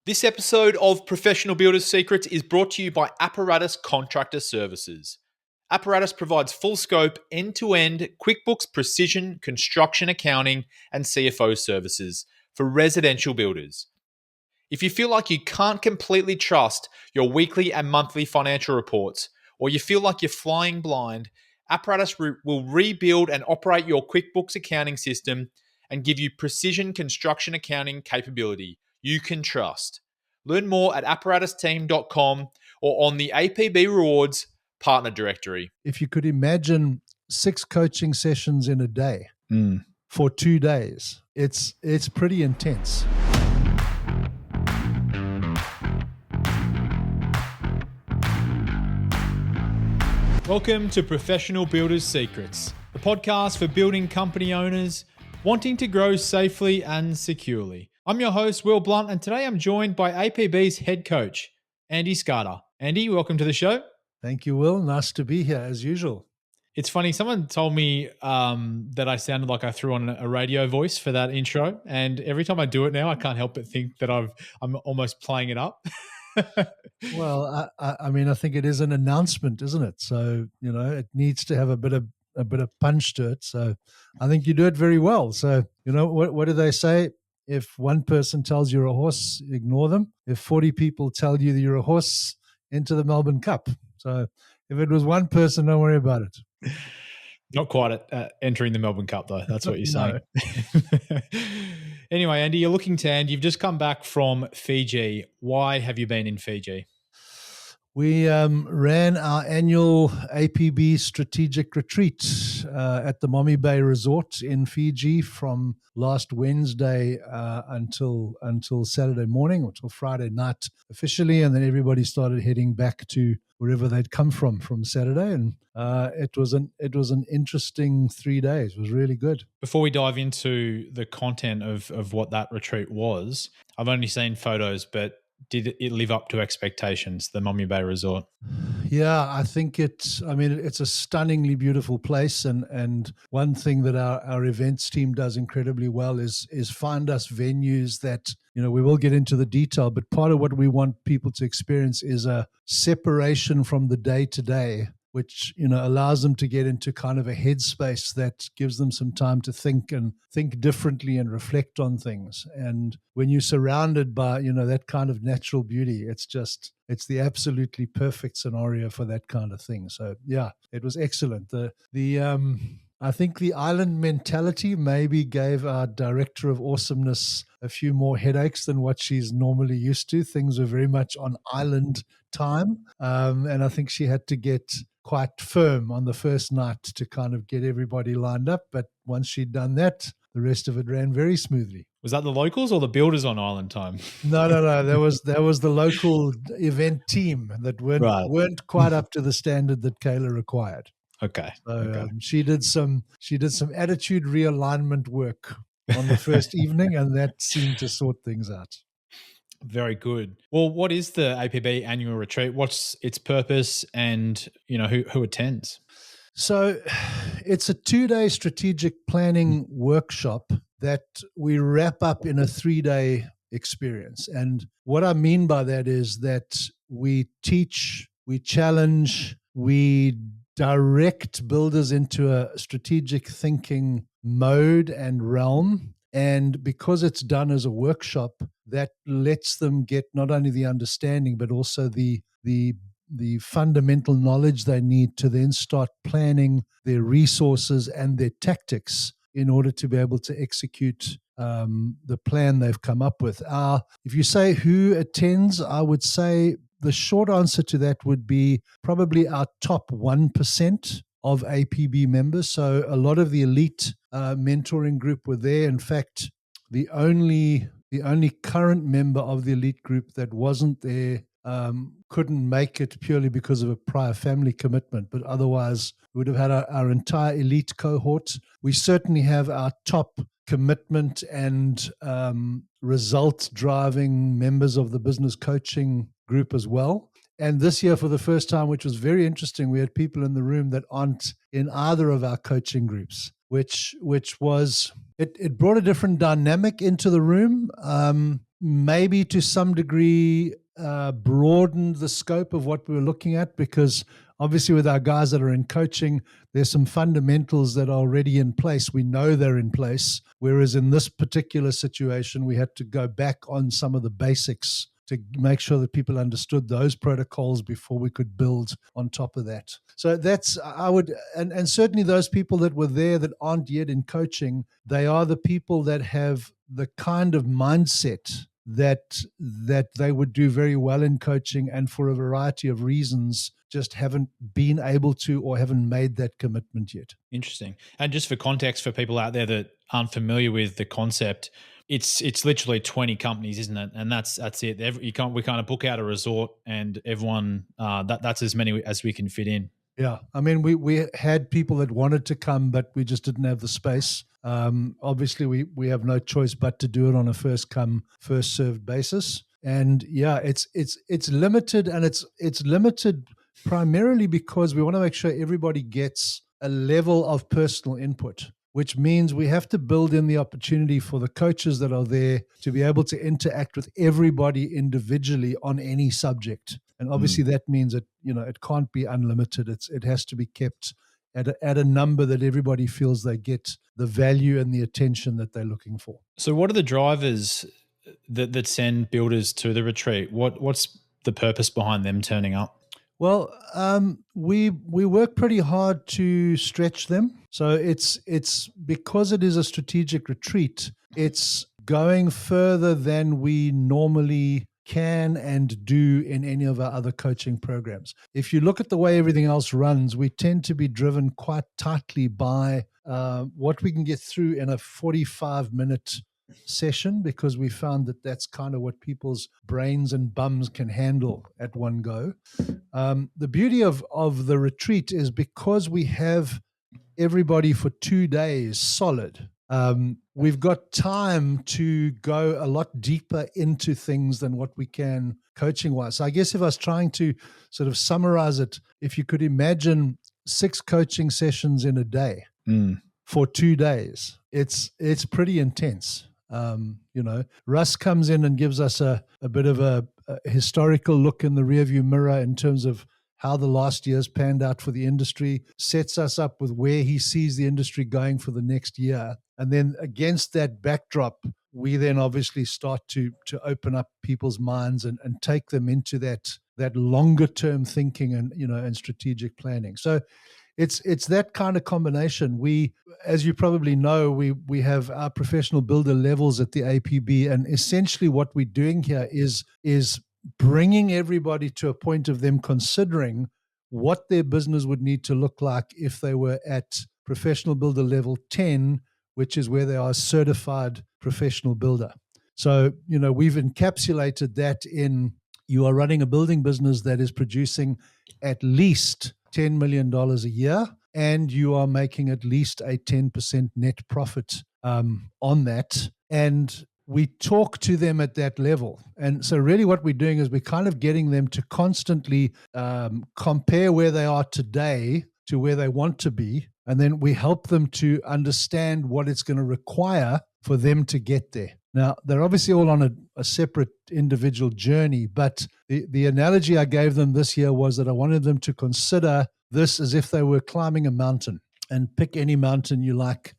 This episode of Professional Builders Secrets is brought to you by Apparatus Contractor Services. Apparatus provides full scope, end-to-end QuickBooks precision construction accounting and CFO services for residential builders. If you feel like you can't completely trust your weekly and monthly financial reports, or you feel like you're flying blind, Apparatus will rebuild and operate your QuickBooks accounting system and give you precision construction accounting capability you can trust. Learn more at apparatusteam.com or on the APB Rewards partner directory. If you could imagine 6 coaching sessions in a day for 2 days, it's pretty intense. Welcome to Professional Builders Secrets, the podcast for building company owners wanting to grow safely and securely. I'm your host, Will Blunt, and today I'm joined by APB's head coach, Andy Skarda. Andy, welcome to the show. Thank you, Will. Nice to be here, as usual. It's funny, someone told me that I sounded like I threw on a radio voice for that intro, and every time I do it now, I can't help but think that I'm almost playing it up. Well, I think it is an announcement, isn't it? So, it needs to have a bit of punch to it. So I think you do it very well. So, what do they say? If one person tells you're a horse, ignore them. If 40 people tell you that you're a horse, enter the Melbourne Cup. So if it was one person, don't worry about it. Not quite at entering the Melbourne Cup, though. That's what you're saying. Anyway, Andy, you're looking tanned. You've just come back from Fiji. Why have you been in Fiji? We ran our annual APB strategic retreat at the Mommy Bay Resort in Fiji from last Wednesday until Saturday morning, or till Friday night officially, and then everybody started heading back to wherever they'd come from Saturday, and it was an interesting 3 days. It was really good. Before we dive into the content of what that retreat was, I've only seen photos, but did it live up to expectations, the Mommy Bay Resort? Yeah, I think it's a stunningly beautiful place. And one thing that our events team does incredibly well is find us venues that, we will get into the detail, but part of what we want people to experience is a separation from the day to day, which, allows them to get into kind of a headspace that gives them some time to think differently and reflect on things. And when you're surrounded by, that kind of natural beauty, it's the absolutely perfect scenario for that kind of thing. So yeah, it was excellent. I think the island mentality maybe gave our director of awesomeness a few more headaches than what she's normally used to. Things were very much on island time. And I think she had to get quite firm on the first night to kind of get everybody lined up. But once she'd done that, the rest of it ran very smoothly. Was that the locals or the builders on island time? No. That was the local event team that weren't quite up to the standard that Kayla required. Okay. So she did some attitude realignment work on the first evening, and that seemed to sort things out. Very good. Well, what is the APB annual retreat? What's its purpose, and who attends? So it's a 2-day strategic planning workshop that we wrap up in a 3-day experience. And what I mean by that is that we teach, we challenge, we direct builders into a strategic thinking mode and realm. And because it's done as a workshop, that lets them get not only the understanding, but also the fundamental knowledge they need to then start planning their resources and their tactics in order to be able to execute the plan they've come up with. If you say who attends, I would say the short answer to that would be probably our top 1% of APB members. So a lot of the elite mentoring group were there. In fact, the only current member of the elite group that wasn't there couldn't make it purely because of a prior family commitment. But otherwise, we would have had our entire elite cohort. We certainly have our top commitment and result-driving members of the business coaching group as well. And this year, for the first time, which was very interesting, we had people in the room that aren't in either of our coaching groups, which was, it brought a different dynamic into the room. maybe to some degree broadened the scope of what we were looking at, because obviously with our guys that are in coaching, there's some fundamentals that are already in place. We know they're in place. Whereas in this particular situation, we had to go back on some of the basics to make sure that people understood those protocols before we could build on top of that. So that's, I would, and certainly those people that were there that aren't yet in coaching, they are the people that have the kind of mindset that they would do very well in coaching, and for a variety of reasons just haven't been able to or haven't made that commitment yet. Interesting. And just for context for people out there that aren't familiar with the concept, it's literally 20 companies, isn't it? And that's it. We kind of book out a resort, and everyone that's as many as we can fit in. Yeah, I mean, we had people that wanted to come, but we just didn't have the space. Obviously, we have no choice but to do it on a first come, first served basis. And yeah, it's limited, and it's limited primarily because we want to make sure everybody gets a level of personal input, which means we have to build in the opportunity for the coaches that are there to be able to interact with everybody individually on any subject. And obviously that means that, it can't be unlimited. It has to be kept at a number that everybody feels they get the value and the attention that they're looking for. So what are the drivers that send builders to the retreat? What's the purpose behind them turning up? Well, we work pretty hard to stretch them. So it's because it is a strategic retreat, it's going further than we normally can and do in any of our other coaching programs. If you look at the way everything else runs, we tend to be driven quite tightly by what we can get through in a 45-minute session, because we found that that's kind of what people's brains and bums can handle at one go. The beauty of the retreat is because we have everybody for 2 days solid, we've got time to go a lot deeper into things than what we can coaching wise. So I guess if I was trying to sort of summarize it, if you could imagine 6 coaching sessions in a day for 2 days, it's pretty intense. Russ comes in and gives us a bit of a historical look in the rearview mirror in terms of how the last year's panned out for the industry, sets us up with where he sees the industry going for the next year. And then against that backdrop, we then obviously start to open up people's minds and take them into that longer term thinking and strategic planning. So it's that kind of combination. We, as you probably know, we have our professional builder levels at the APB, and essentially what we're doing here is bringing everybody to a point of them considering what their business would need to look like if they were at professional builder level 10, which is where they are a certified professional builder. So, we've encapsulated that in, you are running a building business that is producing at least $10 million a year, and you are making at least a 10% net profit on that. And we talk to them at that level. And so really what we're doing is we're kind of getting them to constantly compare where they are today to where they want to be. And then we help them to understand what it's going to require for them to get there. Now, they're obviously all on a separate individual journey, but the analogy I gave them this year was that I wanted them to consider this as if they were climbing a mountain, and pick any mountain you like,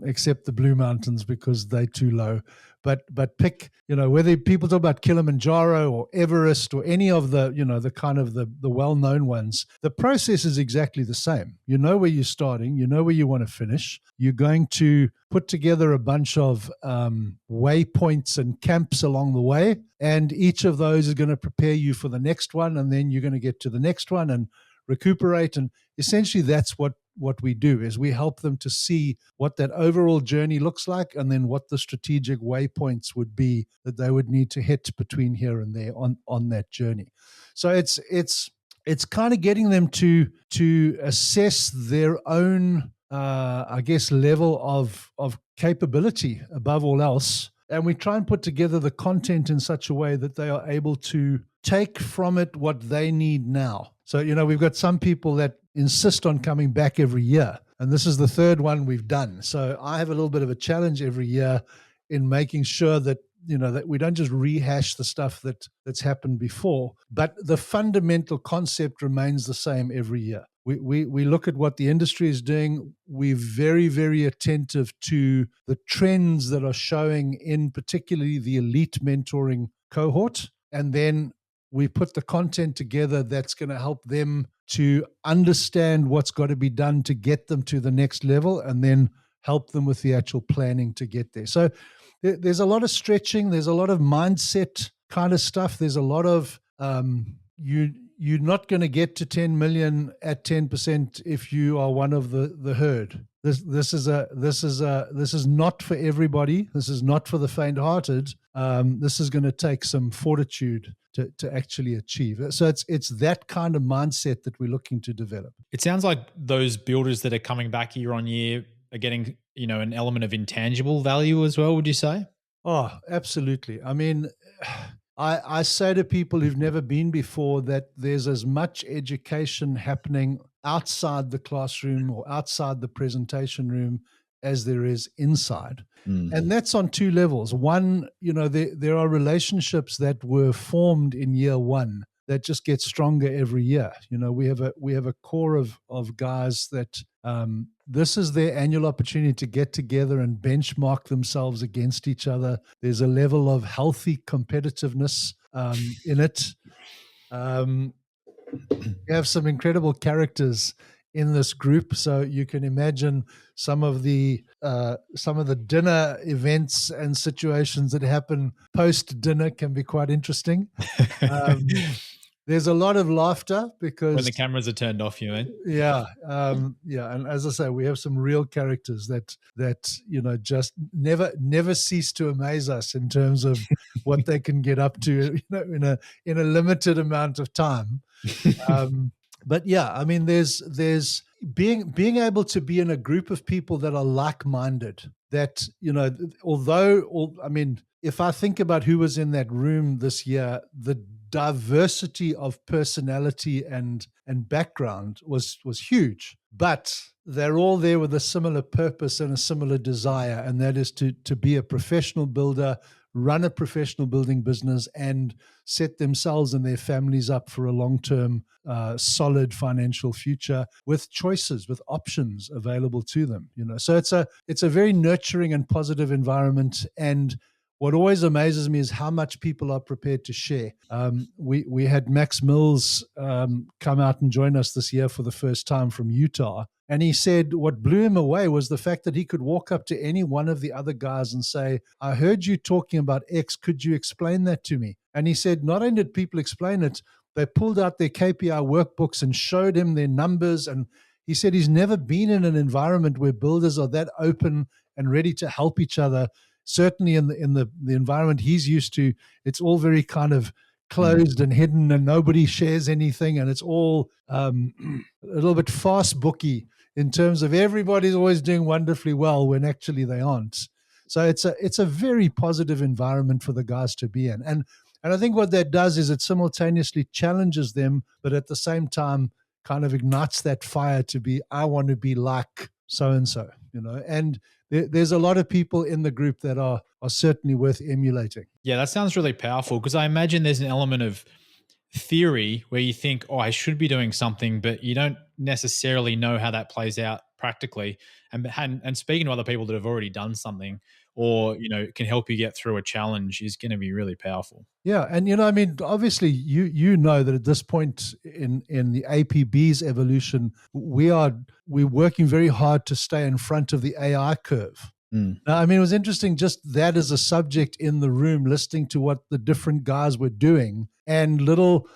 except the Blue Mountains because they're too low. But pick, whether people talk about Kilimanjaro or Everest or any of the, the kind of the well-known ones, the process is exactly the same. You know where you're starting, you know where you want to finish. You're going to put together a bunch of waypoints and camps along the way, and each of those is going to prepare you for the next one, and then you're going to get to the next one and recuperate. And essentially that's what we do, is we help them to see what that overall journey looks like, and then what the strategic waypoints would be that they would need to hit between here and there on that journey. So it's kind of getting them to assess their own level of capability above all else. And we try and put together the content in such a way that they are able to take from it what they need now. So, we've got some people that insist on coming back every year, and this is the third one we've done. So I have a little bit of a challenge every year in making sure that that we don't just rehash the stuff that's happened before, but the fundamental concept remains the same every year. We look at what the industry is doing. We're very, very attentive to the trends that are showing in particularly the elite mentoring cohort. And then we put the content together that's going to help them to understand what's got to be done to get them to the next level, and then help them with the actual planning to get there. So there's a lot of stretching. There's a lot of mindset kind of stuff. There's a lot of you're not going to get to 10 million at 10% if you are one of the herd. This is not for everybody. This is not for the faint-hearted. This is going to take some fortitude to actually achieve it. So it's that kind of mindset that we're looking to develop. It sounds like those builders that are coming back year on year are getting, an element of intangible value as well, would you say? Oh, absolutely. I mean, I say to people who've never been before that there's as much education happening outside the classroom or outside the presentation room as there is inside. And that's on two levels. One, there are relationships that were formed in year one that just get stronger every year. We have a core of guys that this is their annual opportunity to get together and benchmark themselves against each other. There's a level of healthy competitiveness in it. We have some incredible characters in this group, so you can imagine some of the dinner events and situations that happen post dinner can be quite interesting. There's a lot of laughter because when the cameras are turned off, you mean? Yeah, and as I say, we have some real characters that just never cease to amaze us in terms of what they can get up to, in a limited amount of time. But yeah, I mean, there's being able to be in a group of people that are like-minded. That if I think about who was in that room this year, the diversity of personality and background was huge, but they're all there with a similar purpose and a similar desire, and that is to be a professional builder, run a professional building business, and set themselves and their families up for a long-term, solid financial future with choices, with options available to them. So it's a very nurturing and positive environment. And what always amazes me is how much people are prepared to share. We had Max Mills come out and join us this year for the first time from Utah. And he said what blew him away was the fact that he could walk up to any one of the other guys and say, I heard you talking about X. Could you explain that to me? And he said not only did people explain it, they pulled out their KPI workbooks and showed him their numbers. And he said he's never been in an environment where builders are that open and ready to help each other. Certainly in the environment he's used to, it's all very kind of closed and hidden, and nobody shares anything, and it's all a little bit fast booky in terms of everybody's always doing wonderfully well when actually they aren't. So it's a very positive environment for the guys to be in, and I think what that does is it simultaneously challenges them, but at the same time kind of ignites that fire to be, I want to be like so and so, and there's a lot of people in the group that are certainly worth emulating. Yeah, that sounds really powerful, because I imagine there's an element of theory where you think, I should be doing something, but you don't necessarily know how that plays out practically. And speaking to other people that have already done something or, can help you get through a challenge is going to be really powerful. Yeah. And, obviously you know that at this point in the APB's evolution, we're working very hard to stay in front of the AI curve. Now, it was interesting just that as a subject in the room, listening to what the different guys were doing and little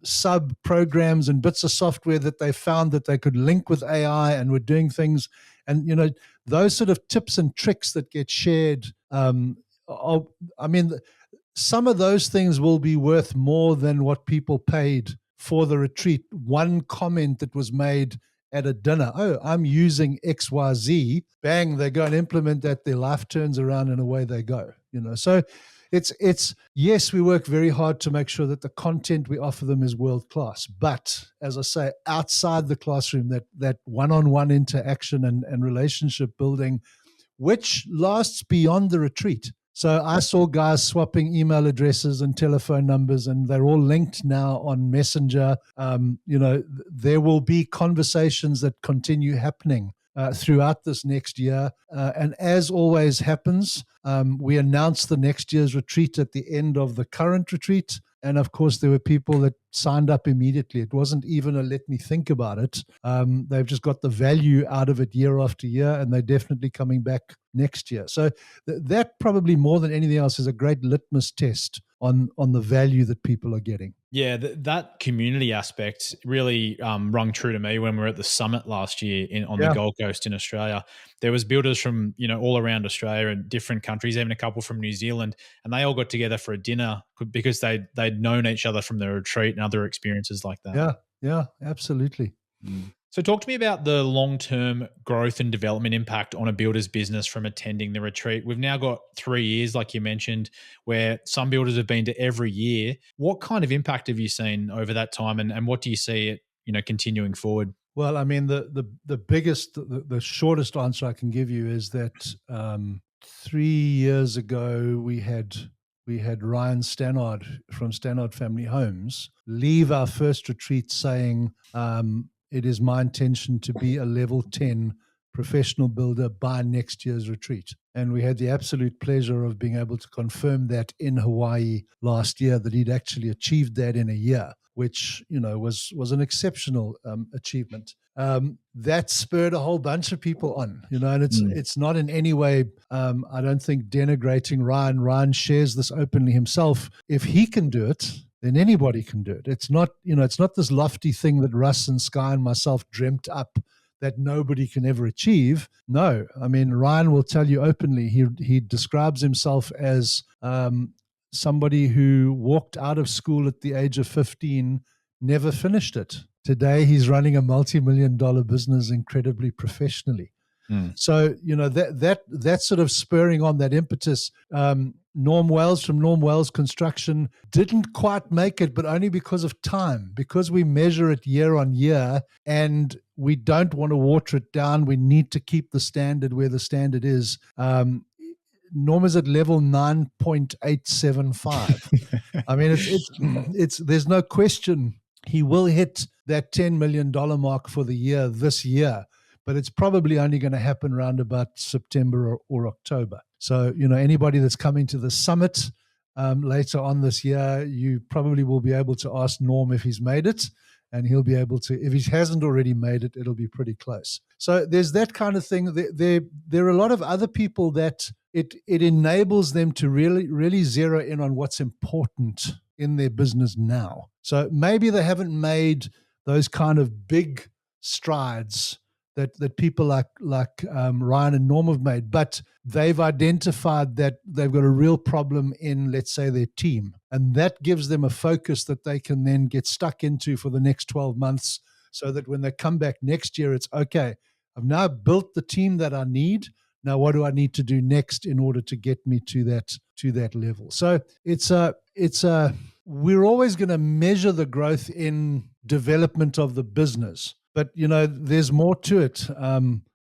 sub programs and bits of software that they found that they could link with AI and were doing things. And, those sort of tips and tricks that get shared. Some of those things will be worth more than what people paid for the retreat. One comment that was made at a dinner, I'm using XYZ, bang, they go and implement that, their life turns around and away they go. So it's yes, we work very hard to make sure that the content we offer them is world class. But as I say, outside the classroom, that one-on-one interaction and relationship building, which lasts beyond the retreat. So I saw guys swapping email addresses and telephone numbers, and they're all linked now on Messenger. There will be conversations that continue happening throughout this next year. And as always happens, we announced the next year's retreat at the end of the current retreat. And of course, there were people that signed up immediately. It wasn't even a let me think about it. They've just got the value out of it year after year, and they're definitely coming back next year. So that probably more than anything else is a great litmus test on the value that people are getting. Yeah, that community aspect really rung true to me when we were at the summit last year on the Gold Coast in Australia. There was builders from all around Australia and different countries, even a couple from New Zealand, and they all got together for a dinner because they'd known each other from the retreat and other experiences like that. Yeah, absolutely. So talk to me about the long-term growth and development impact on a builder's business from attending the retreat. We've now got 3 years, like you mentioned, where some builders have been to every year. What kind of impact have you seen over that time, and what do you see it continuing forward? Well, I mean, the biggest, the shortest answer I can give you is that 3 years ago we had Ryan Stannard from Stannard Family Homes leave our first retreat saying, it is my intention to be a level 10 professional builder by next year's retreat. And we had the absolute pleasure of being able to confirm that in Hawaii last year, that he'd actually achieved that in a year, which was an exceptional achievement. That spurred a whole bunch of people on, and it's not in any way, I don't think, denigrating Ryan. Ryan shares this openly himself. If he can do it, then anybody can do it. It's not this lofty thing that Russ and Sky and myself dreamt up that nobody can ever achieve. No, I mean, Ryan will tell you openly, he describes himself as somebody who walked out of school at the age of 15, never finished it. Today, he's running a multi-million-dollar business incredibly professionally. So, that sort of spurring on that impetus. Norm Wells from Norm Wells Construction didn't quite make it, but only because of time, because we measure it year on year and we don't want to water it down. We need to keep the standard where the standard is. Norm is at level 9.875. I mean, it's there's no question he will hit that $10 million mark for the year this year, but it's probably only going to happen around about September or October. So, anybody that's coming to the summit later on this year, you probably will be able to ask Norm if he's made it, and he'll be able to. If he hasn't already made it, it'll be pretty close. So there's that kind of thing. There are a lot of other people that it enables them to really zero in on what's important in their business now. So maybe they haven't made those kind of big strides that people like Ryan and Norm have made, but they've identified that they've got a real problem in, let's say, their team. And that gives them a focus that they can then get stuck into for the next 12 months, so that when they come back next year, it's okay, I've now built the team that I need. Now, what do I need to do next in order to get me to that level? So we're always going to measure the growth in development of the business. But, there's more to it.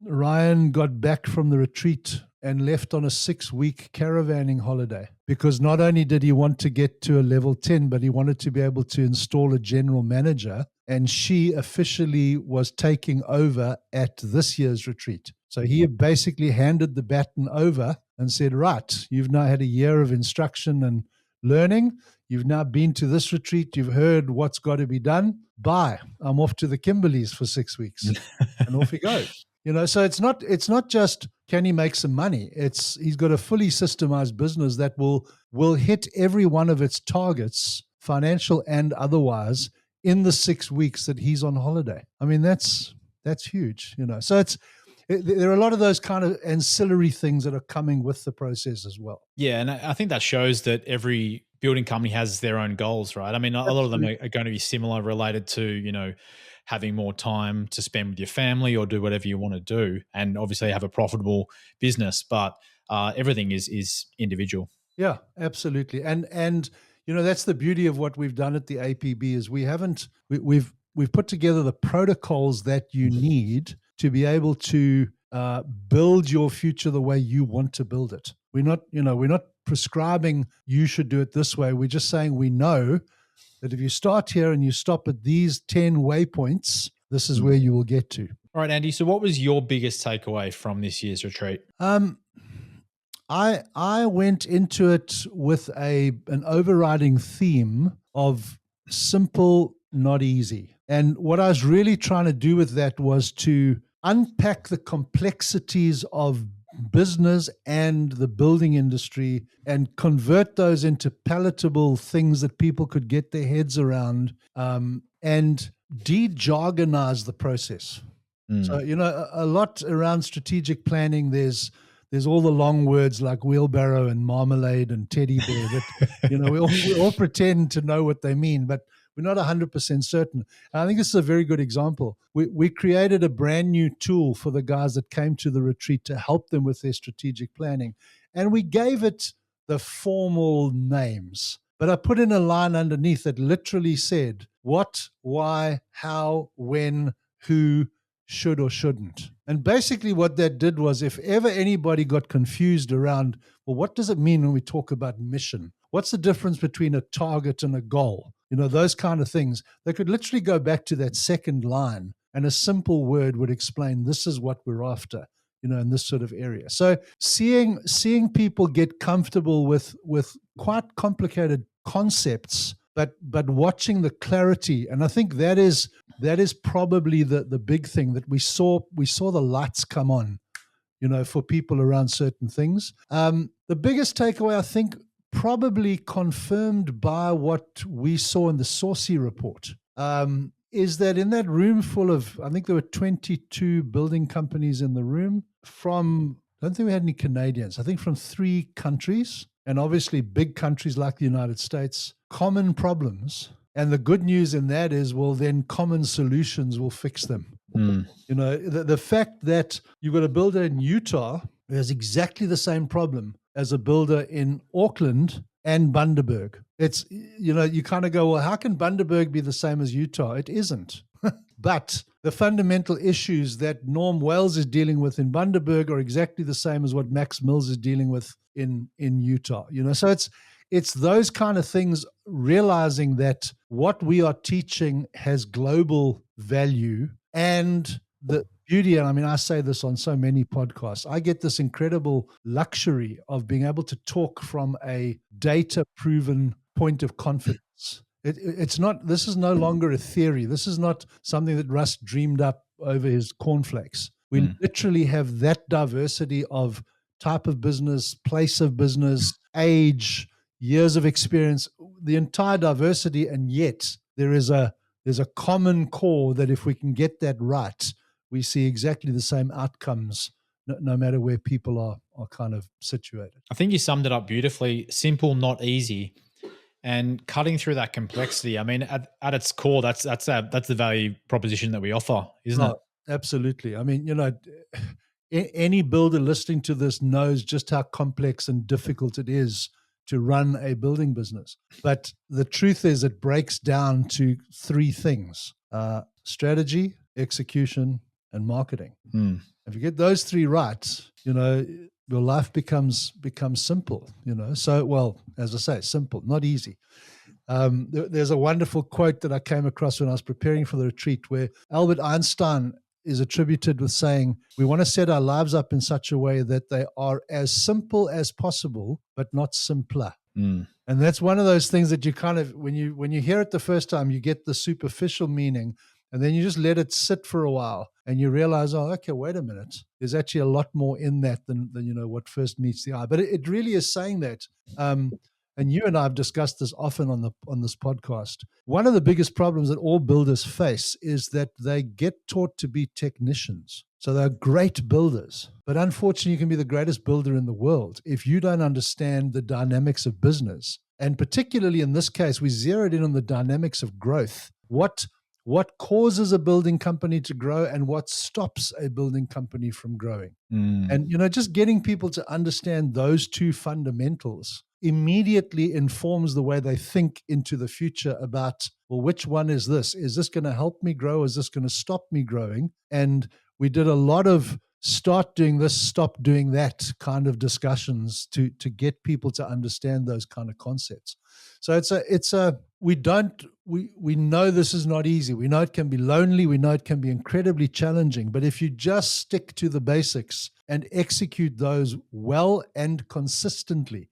Ryan got back from the retreat and left on a 6-week caravanning holiday, because not only did he want to get to a level 10, but he wanted to be able to install a general manager. And she officially was taking over at this year's retreat. So he basically handed the baton over and said, right, you've now had a year of instruction and learning. You've now been to this retreat. You've heard what's got to be done. Bye. I'm off to the Kimberleys for 6 weeks. And off he goes. So it's not just, can he make some money? He's got a fully systemized business that will hit every one of its targets, financial and otherwise, in the 6 weeks that he's on holiday. I mean, that's huge, So there are a lot of those kind of ancillary things that are coming with the process as well. Yeah, and I think that shows that every building company has their own goals, right? I mean, a lot of them are going to be similar, related to, having more time to spend with your family or do whatever you want to do, and obviously have a profitable business. But everything is individual. Yeah, absolutely. And that's the beauty of what we've done at the APB is we've put together the protocols that you need to be able to build your future the way you want to build it. We're not prescribing you should do it this way. We're just saying we know that if you start here and you stop at these 10 waypoints, this is where you will get to. All right, Andy. So what was your biggest takeaway from this year's retreat? I went into it with an overriding theme of simple, not easy. And what I was really trying to do with that was to unpack the complexities of business and the building industry and convert those into palatable things that people could get their heads around, and de-jargonize the process. So, a lot around strategic planning, there's all the long words like wheelbarrow and marmalade and teddy bear that, we all pretend to know what they mean, but we're not 100% certain. And I think this is a very good example. We created a brand new tool for the guys that came to the retreat to help them with their strategic planning. And we gave it the formal names, but I put in a line underneath that literally said what, why, how, when, who, should or shouldn't. And basically what that did was, if ever anybody got confused around, well, what does it mean when we talk about mission? What's the difference between a target and a goal? Those kind of things. They could literally go back to that second line and a simple word would explain this is what we're after, in this sort of area. So seeing people get comfortable with quite complicated concepts, but watching the clarity. And I think that is probably the big thing that we saw the lights come on, for people around certain things. The biggest takeaway, I think, probably confirmed by what we saw in the Saucy report, is that in that room full of, I think there were 22 building companies in the room I don't think we had any Canadians, I think from 3 countries, and obviously big countries like the United States, common problems. And the good news in that is, well, then common solutions will fix them. The fact that you've got a builder in Utah who has exactly the same problem as a builder in Auckland and Bundaberg. It's, you kind of go, well, how can Bundaberg be the same as Utah? It isn't. But the fundamental issues that Norm Wales is dealing with in Bundaberg are exactly the same as what Max Mills is dealing with in Utah. So it's those kind of things, realizing that what we are teaching has global value. And the beauty, and I mean, I say this on so many podcasts, I get this incredible luxury of being able to talk from a data-proven point of confidence. It's not, this is no longer a theory. This is not something that Russ dreamed up over his cornflakes. We literally have that diversity of type of business, place of business, age, years of experience, the entire diversity, and yet there's a common core that if we can get that right, we see exactly the same outcomes, no matter where people are kind of situated. I think you summed it up beautifully. Simple, not easy, and cutting through that complexity. I mean, at its core, that's the value proposition that we offer, isn't it? Absolutely. I mean, any builder listening to this knows just how complex and difficult it is to run a building business. But the truth is, it breaks down to 3 things: strategy, execution, and marketing. If you get those 3 right, your life becomes simple. So, well, as I say, simple, not easy. There's a wonderful quote that I came across when I was preparing for the retreat, where Albert Einstein is attributed with saying, we want to set our lives up in such a way that they are as simple as possible, but not simpler. And that's one of those things that you kind of, when you hear it the first time, you get the superficial meaning, and then you just let it sit for a while and you realize, oh, okay, wait a minute. There's actually a lot more in that than what first meets the eye. But it really is saying that. And you and I have discussed this often on this podcast. One of the biggest problems that all builders face is that they get taught to be technicians. So they're great builders, but unfortunately, you can be the greatest builder in the world if you don't understand the dynamics of business. And particularly in this case, we zeroed in on the dynamics of growth. What causes a building company to grow and what stops a building company from growing? And, just getting people to understand those 2 fundamentals immediately informs the way they think into the future about, well, which one is this? Is this going to help me grow? Is this going to stop me growing? And we did a lot of start doing this, stop doing that kind of discussions to get people to understand those kind of concepts. So we know this is not easy. We know it can be lonely. We know it can be incredibly challenging. But if you just stick to the basics and execute those well and consistently,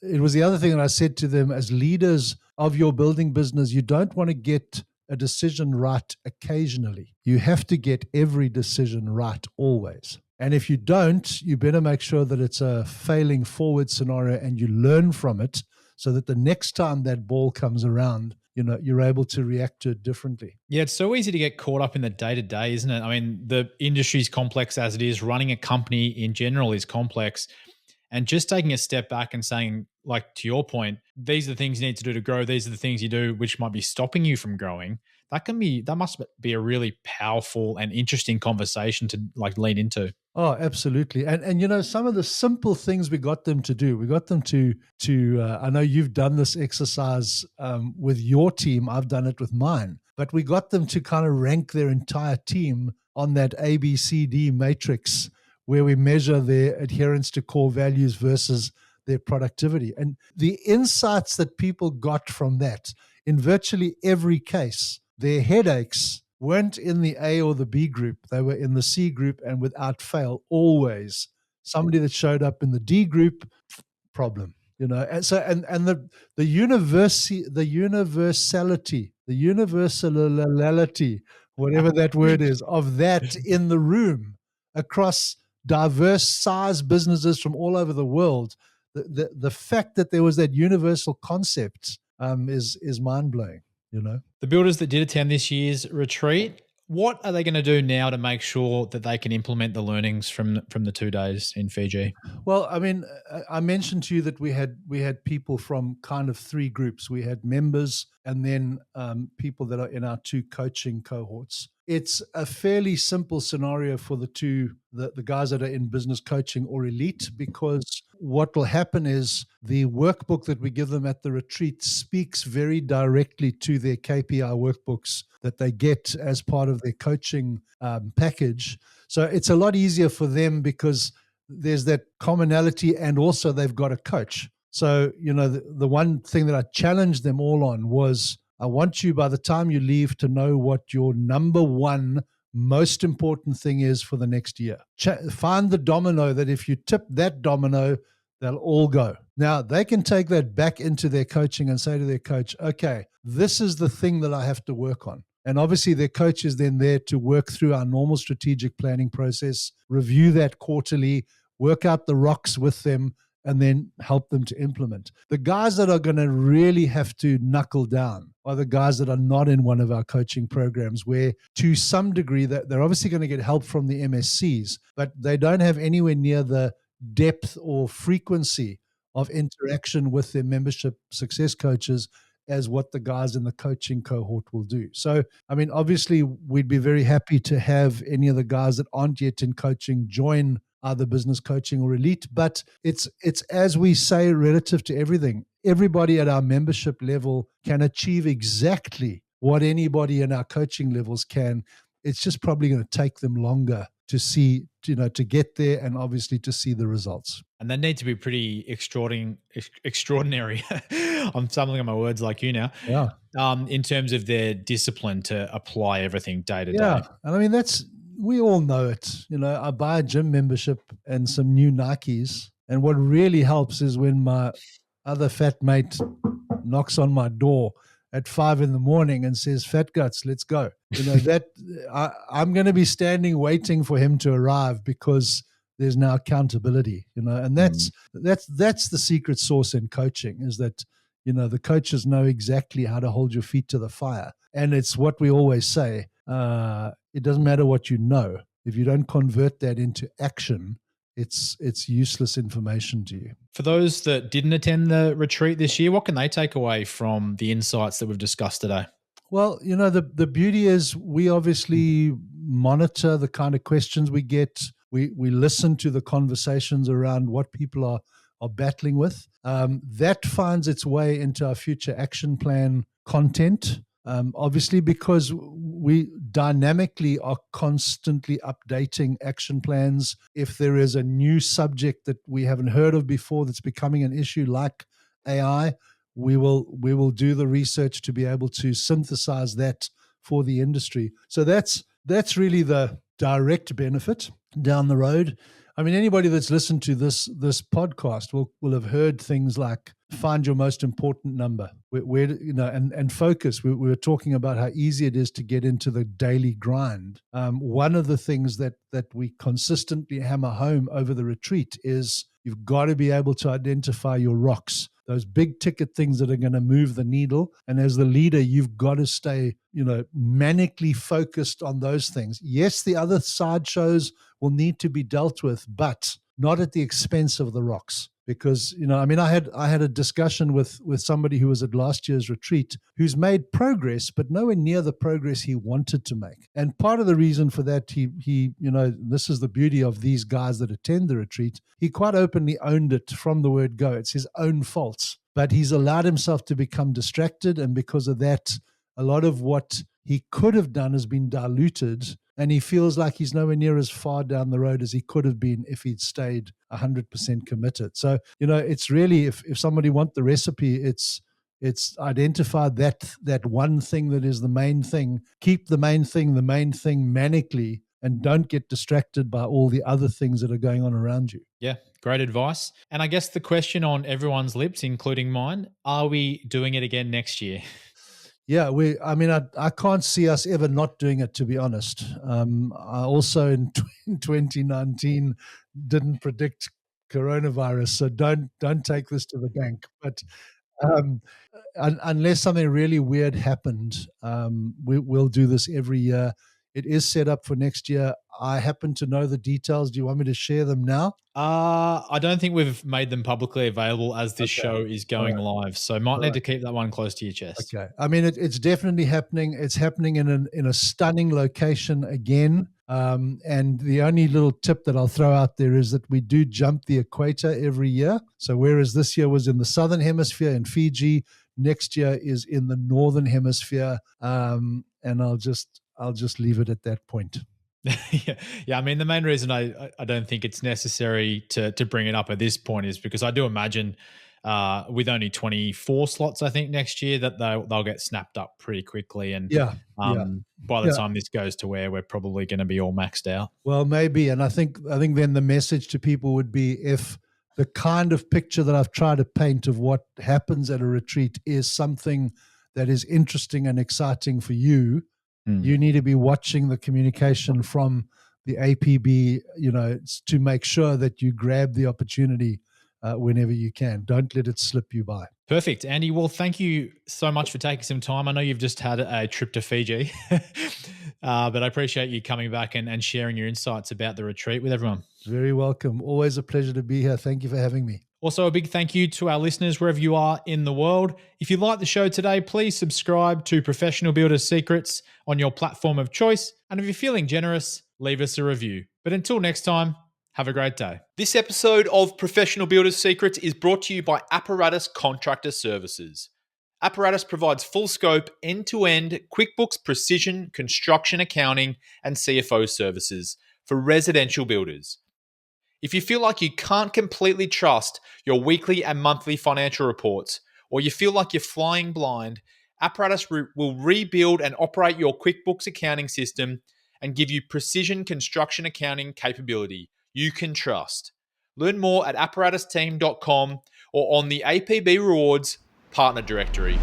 it was the other thing that I said to them: as leaders of your building business, you don't want to get a decision right occasionally. You have to get every decision right always. And if you don't, you better make sure that it's a failing forward scenario and you learn from it, so that the next time that ball comes around, you're able to react to it differently. Yeah, it's so easy to get caught up in the day-to-day, isn't it? I mean, the industry's complex as it is. Running a company in general is complex. And just taking a step back and saying, like, to your point, these are the things you need to do to grow. These are the things you do which might be stopping you from growing. That must be a really powerful and interesting conversation to like lean into. Oh, absolutely. And some of the simple things we got them to do. We got them to I know you've done this exercise with your team. I've done it with mine. But we got them to kind of rank their entire team on that ABCD matrix, where we measure their adherence to core values versus their productivity. And the insights that people got from that, in virtually every case, their headaches weren't in the A or the B group. They were in the C group, and without fail, always somebody that showed up in the D group, problem. And so the universality, whatever that word is, of that in the room across diverse size businesses from all over the world, the fact that there was that universal concept is mind blowing. The builders that did attend this year's retreat, what are they going to do now to make sure that they can implement the learnings from the 2 days in Fiji? Well, I mean, I mentioned to you that we had people from kind of three groups. We had members and then people that are in our two coaching cohorts. It's a fairly simple scenario for the guys that are in business coaching or elite, because what will happen is the workbook that we give them at the retreat speaks very directly to their KPI workbooks that they get as part of their coaching package. So it's a lot easier for them because there's that commonality, and also they've got a coach. So, the one thing that I challenged them all on was, I want you, by the time you leave, to know what your number one most important thing is for the next year. Find the domino that if you tip that domino, they'll all go. Now, they can take that back into their coaching and say to their coach, okay, this is the thing that I have to work on. And obviously their coach is then there to work through our normal strategic planning process, review that quarterly, work out the rocks with them, and then help them to implement. The guys that are going to really have to knuckle down are the guys that are not in one of our coaching programs, where to some degree that they're obviously going to get help from the MSCs, but they don't have anywhere near the depth or frequency of interaction with their membership success coaches as what the guys in the coaching cohort will do. So, I mean, obviously we'd be very happy to have any of the guys that aren't yet in coaching join either business coaching or elite, but it's as we say, relative to everything. Everybody at our membership level can achieve exactly what anybody in our coaching levels can. It's just probably going to take them longer to see, to get there, and obviously to see the results. And they need to be pretty extraordinary. I'm stumbling on my words like you now. Yeah. In terms of their discipline to apply everything day to day. Yeah. And I mean, we all know it. I buy a gym membership and some new Nikes. And what really helps is when my other fat mate knocks on my door at 5 a.m. and says, "Fat Guts, let's go." I'm going to be standing waiting for him to arrive, because there's now accountability, and that's the secret sauce in coaching, is that, the coaches know exactly how to hold your feet to the fire. And it's what we always say. It doesn't matter what you know. If you don't convert that into action, it's useless information to you. For those that didn't attend the retreat this year, what can they take away from the insights that we've discussed today? Well, the beauty is we obviously monitor the kind of questions we get. We listen to the conversations around what people are battling with. That finds its way into our future action plan content. Obviously, because we dynamically are constantly updating action plans. If there is a new subject that we haven't heard of before that's becoming an issue like AI, we will do the research to be able to synthesize that for the industry. So that's really the direct benefit down the road. I mean, anybody that's listened to this podcast will have heard things like find your most important number, where and focus. We were talking about how easy it is to get into the daily grind. One of the things that we consistently hammer home over the retreat is you've got to be able to identify your rocks, those big ticket things that are going to move the needle. And as the leader, you've got to stay, manically focused on those things. Yes, the other side shows will need to be dealt with, but not at the expense of the rocks. Because, I had a discussion with somebody who was at last year's retreat who's made progress, but nowhere near the progress he wanted to make. And part of the reason for that, he this is the beauty of these guys that attend the retreat. He quite openly owned it from the word go. It's his own faults, but he's allowed himself to become distracted. And because of that, a lot of what he could have done has been diluted, and he feels like he's nowhere near as far down the road as he could have been if he'd stayed 100% committed. So, it's really, if somebody wants the recipe, it's identify that one thing that is the main thing, keep the main thing manically, and don't get distracted by all the other things that are going on around you. Yeah, great advice. And I guess the question on everyone's lips, including mine, are we doing it again next year? Yeah, I can't see us ever not doing it, to be honest. I also in 2019 didn't predict coronavirus, so don't take this to the bank. But unless something really weird happened, we'll do this every year. It is set up for next year. I happen to know the details. Do you want me to share them now? I don't think we've made them publicly available as this show is going live, so might need to keep that one close to your chest. Okay. I mean, it's definitely happening. It's happening in a stunning location again. And the only little tip that I'll throw out there is that we do jump the equator every year. So whereas this year was in the southern hemisphere in Fiji, next year is in the northern hemisphere. And I'll just leave it at that point. Yeah. I mean, the main reason I don't think it's necessary to bring it up at this point is because I do imagine with only 24 slots, I think next year that they'll get snapped up pretty quickly. And by the time this goes to air, we're probably going to be all maxed out. Well, maybe. And I think then the message to people would be, if the kind of picture that I've tried to paint of what happens at a retreat is something that is interesting and exciting for you, you need to be watching the communication from the APB, to make sure that you grab the opportunity whenever you can. Don't let it slip you by. Perfect. Andy, well, thank you so much for taking some time. I know you've just had a trip to Fiji, but I appreciate you coming back and sharing your insights about the retreat with everyone. Very welcome. Always a pleasure to be here. Thank you for having me. Also, a big thank you to our listeners wherever you are in the world. If you like the show today, please subscribe to Professional Builders Secrets on your platform of choice. And if you're feeling generous, leave us a review. But until next time, have a great day. This episode of Professional Builders Secrets is brought to you by Apparatus Contractor Services. Apparatus provides full scope, end-to-end QuickBooks Precision Construction Accounting and CFO services for residential builders. If you feel like you can't completely trust your weekly and monthly financial reports, or you feel like you're flying blind, Apparatus will rebuild and operate your QuickBooks accounting system and give you precision construction accounting capability you can trust. Learn more at apparatusteam.com or on the APB Rewards Partner Directory.